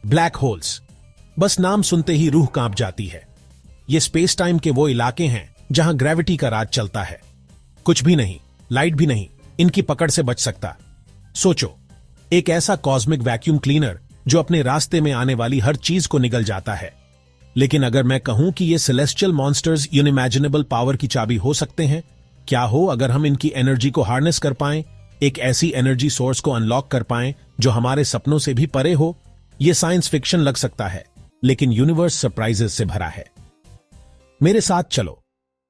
Black holes, बस नाम सुनते ही रूह कांप जाती है। ये स्पेस टाइम के वो इलाके हैं जहां ग्रेविटी का राज चलता है। कुछ भी नहीं, लाइट भी नहीं, इनकी पकड़ से बच सकता। सोचो, एक ऐसा कॉस्मिक वैक्यूम क्लीनर जो अपने रास्ते में आने वाली हर चीज को निगल जाता है। लेकिन अगर मैं कहूं कि ये सेलेस्टियल मॉन्स्टर्स यूनिमैजिनेबल पावर की चाबी हो सकते हैं, क्या हो अगर हम इनकी एनर्जी को हार्नेस कर पाएं, एक ऐसी एनर्जी सोर्स को अनलॉक कर पाएं जो हमारे सपनों से भी परे हो। यह साइंस फिक्शन लग सकता है, लेकिन यूनिवर्स सरप्राइजेस से भरा है। मेरे साथ चलो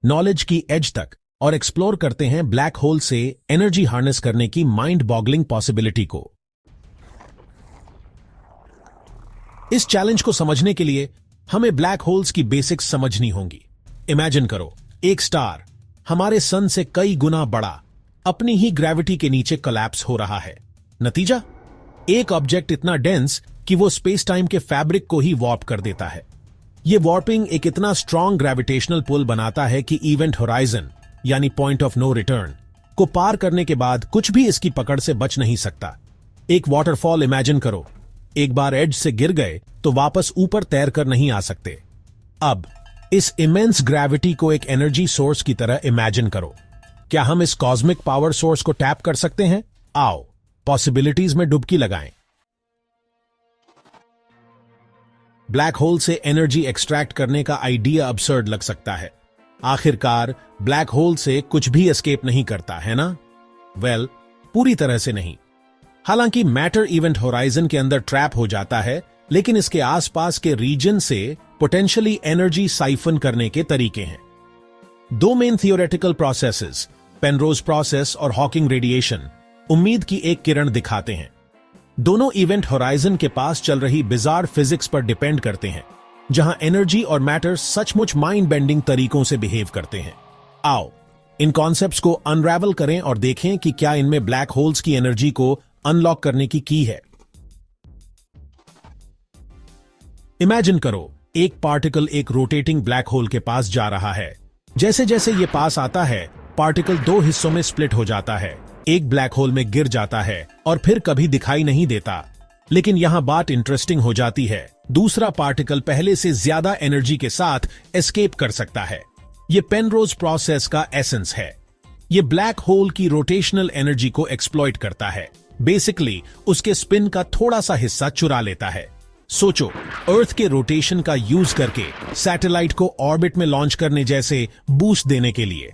नॉलेज की एज तक और एक्सप्लोर करते हैं ब्लैक होल से एनर्जी हार्नेस करने की माइंड बॉगलिंग पॉसिबिलिटी को। इस चैलेंज को समझने के लिए हमें ब्लैक होल्स की बेसिक्स समझनी होंगी। इमेजिन करो, एक स्टार हमारे सन से कई गुना बड़ा अपनी ही ग्रेविटी के नीचे कोलैप्स हो रहा है। नतीजा, एक ऑब्जेक्ट इतना डेंस कि वो स्पेस टाइम के फैब्रिक को ही वॉर्प कर देता है। ये वॉर्पिंग एक इतना स्ट्रॉन्ग ग्रेविटेशनल पुल बनाता है कि इवेंट होराइजन यानी पॉइंट ऑफ नो रिटर्न को पार करने के बाद कुछ भी इसकी पकड़ से बच नहीं सकता। एक वाटरफॉल इमेजिन करो, एक बार एज से गिर गए तो वापस ऊपर तैर कर नहीं आ सकते। अब इस इमेंस ग्रेविटी को एक एनर्जी सोर्स की तरह इमेजिन करो। क्या हम इस कॉस्मिक पावर सोर्स को टैप कर सकते हैं? आओ पॉसिबिलिटीज में डुबकी लगाएं। ब्लैक होल से एनर्जी एक्सट्रैक्ट करने का आइडिया अबसर्ड लग सकता है। आखिरकार ब्लैक होल से कुछ भी एस्केप नहीं करता है ना? वेल, पूरी तरह से नहीं। हालांकि मैटर इवेंट होराइजन के अंदर ट्रैप हो जाता है, लेकिन इसके आसपास के रीजन से पोटेंशियली एनर्जी साइफन करने के तरीके हैं। दो main theoretical processes, Penrose process और हॉकिंग रेडिएशन, उम्मीद की एक किरण दिखाते हैं। दोनों इवेंट होराइजन के पास चल रही बिजार फिजिक्स पर डिपेंड करते हैं, जहां एनर्जी और मैटर सचमुच माइंड बेंडिंग तरीकों से बिहेव करते हैं। आओ इन कॉन्सेप्ट्स को अनरैवल करें और देखें कि क्या इनमें ब्लैक होल्स की एनर्जी को अनलॉक करने की है। इमेजिन करो, एक पार्टिकल एक रोटेटिंग ब्लैक होल के पास जा रहा है। जैसे जैसे यह पास आता है, पार्टिकल दो हिस्सों में स्प्लिट हो जाता है। एक ब्लैक होल में गिर जाता है और फिर कभी दिखाई नहीं देता। लेकिन यहां बात इंटरेस्टिंग हो जाती है। दूसरा पार्टिकल पहले से ज्यादा एनर्जी के साथ एस्केप कर सकता है। यह पेनरोज प्रोसेस का एसेंस है। यह ब्लैक होल की रोटेशनल एनर्जी को एक्सप्लॉइट करता है। बेसिकली उसके स्पिन का थोड़ा सा हिस्सा चुरा लेता है। सोचो, अर्थ के रोटेशन का यूज करके सैटेलाइट को ऑर्बिट में लॉन्च करने जैसे बूस्ट देने के लिए।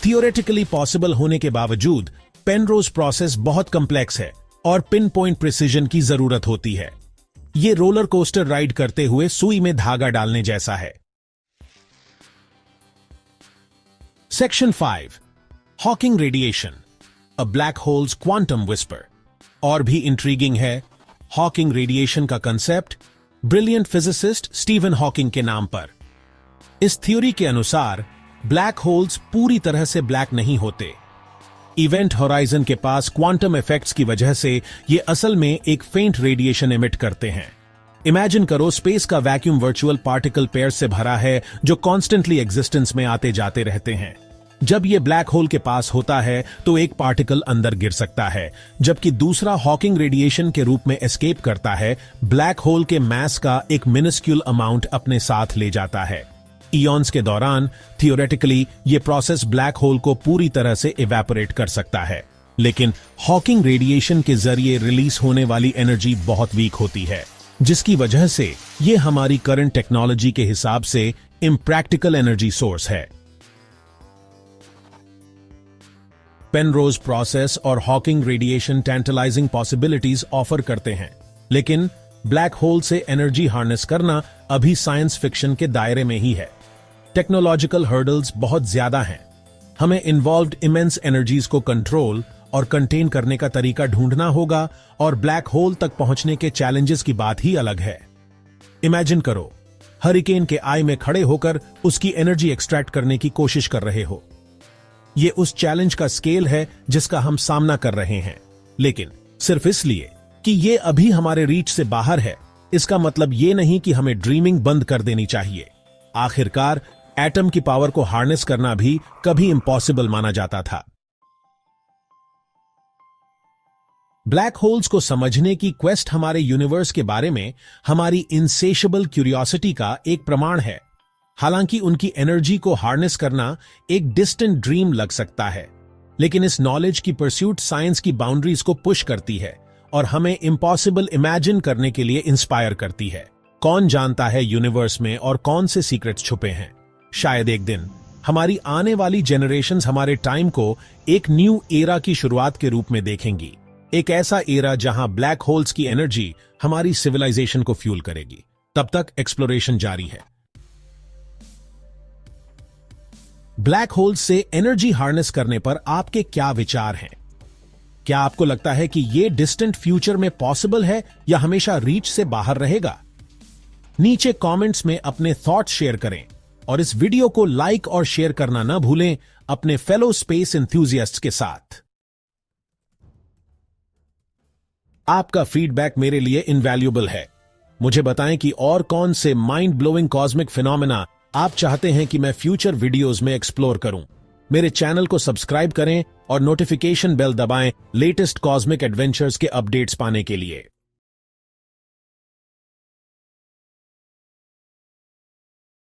थियोरेटिकली पॉसिबल होने के बावजूद पेनरोज प्रोसेस बहुत कॉम्प्लेक्स है और पिन पॉइंट प्रिसीजन की जरूरत होती है। यह रोलर कोस्टर राइड करते हुए सुई में धागा डालने जैसा है। Section 5, Hawking radiation, a black holes quantum whisper. और भी इंट्रीगिंग है हॉकिंग रेडिएशन का concept, brilliant physicist Stephen Hawking के नाम पर। इस थ्योरी के अनुसार ब्लैक होल्स पूरी तरह से ब्लैक नहीं होते। इवेंट होराइजन के पास क्वांटम इफेक्ट्स की वजह से ये असल में एक फेंट रेडिएशन एमिट करते हैं। इमेजिन करो, स्पेस का वैक्यूम वर्चुअल पार्टिकल पेयर से भरा है जो कॉन्स्टेंटली एग्जिस्टेंस में आते जाते रहते हैं। जब ये ब्लैक होल के पास होता है तो एक पार्टिकल अंदर गिर सकता है, जबकि दूसरा हॉकिंग रेडिएशन के रूप में एस्केप करता है। ब्लैक होल के मास का एक मिनिस्क्यूल अमाउंट अपने साथ ले जाता है। इयॉन्स के दौरान थियोरेटिकली ये प्रोसेस ब्लैक होल को पूरी तरह से इवेपोरेट कर सकता है, लेकिन हॉकिंग रेडिएशन के जरिए रिलीज होने वाली एनर्जी बहुत वीक होती है, जिसकी वजह से ये हमारी करंट टेक्नोलॉजी के हिसाब से इम्प्रैक्टिकल एनर्जी सोर्स है। पेनरोज प्रोसेस और हॉकिंग रेडिएशन टैंटलाइजिंग पॉसिबिलिटीज ऑफर करते हैं, लेकिन ब्लैक होल से एनर्जी हार्नेस करना अभी साइंस फिक्शन के दायरे में ही है। टेक्नोलॉजिकल हर्डल्स बहुत ज्यादा हैं। हमें इन्वॉल्व्ड इमेंस एनर्जीज को कंट्रोल और कंटेन करने का तरीका ढूंढना होगा, और ब्लैक होल तक पहुंचने के चैलेंजेस की बात ही अलग है। इमेजिन करो, हरिकेन के आई में खड़े होकर उसकी एनर्जी एक्सट्रैक्ट करने की कोशिश कर रहे हो। यह उस चैलेंज का स्केल है जिसका हम सामना कर रहे हैं, लेकिन सिर्फ इसलिए कि यह अभी हमारे रीच से बाहर है, इसका मतलब यह नहीं कि हमें ड्रीमिंग बंद कर देनी चाहिए। आखिरकार एटम की पावर को हार्नेस करना भी कभी इम्पॉसिबल माना जाता था। ब्लैक होल्स को समझने की क्वेस्ट हमारे यूनिवर्स के बारे में हमारी इनसेशेबल क्यूरियोसिटी का एक प्रमाण है। हालांकि उनकी एनर्जी को हार्नेस करना एक डिस्टेंट ड्रीम लग सकता है, लेकिन इस नॉलेज की परस्यूट साइंस की बाउंड्रीज को पुश करती है और हमें इम्पॉसिबल इमेजिन करने के लिए इंस्पायर करती है। कौन जानता है यूनिवर्स में और कौन से सीक्रेट्स छुपे हैं। शायद एक दिन हमारी आने वाली जनरेशंस हमारे टाइम को एक न्यू एरा की शुरुआत के रूप में देखेंगी, एक ऐसा एरा जहां ब्लैक होल्स की एनर्जी हमारी सिविलाइजेशन को फ्यूल करेगी। तब तक एक्सप्लोरेशन जारी है। ब्लैक होल्स से एनर्जी हार्नेस करने पर आपके क्या विचार हैं? क्या आपको लगता है कि यह डिस्टेंट फ्यूचर में पॉसिबल है या हमेशा रीच से बाहर रहेगा? नीचे कमेंट्स में अपने थॉट्स शेयर करें और इस वीडियो को लाइक और शेयर करना ना भूलें अपने फेलो स्पेस एंथुसियास्ट्स के साथ। आपका फीडबैक मेरे लिए इनवैल्यूएबल है। मुझे बताएं कि और कौन से माइंड ब्लोइंग कॉस्मिक फिनोमेना आप चाहते हैं कि मैं फ्यूचर वीडियोस में एक्सप्लोर करूं। मेरे चैनल को सब्सक्राइब करें और नोटिफिकेशन बेल दबाएं लेटेस्ट कॉस्मिक एडवेंचर्स के अपडेट्स पाने के लिए।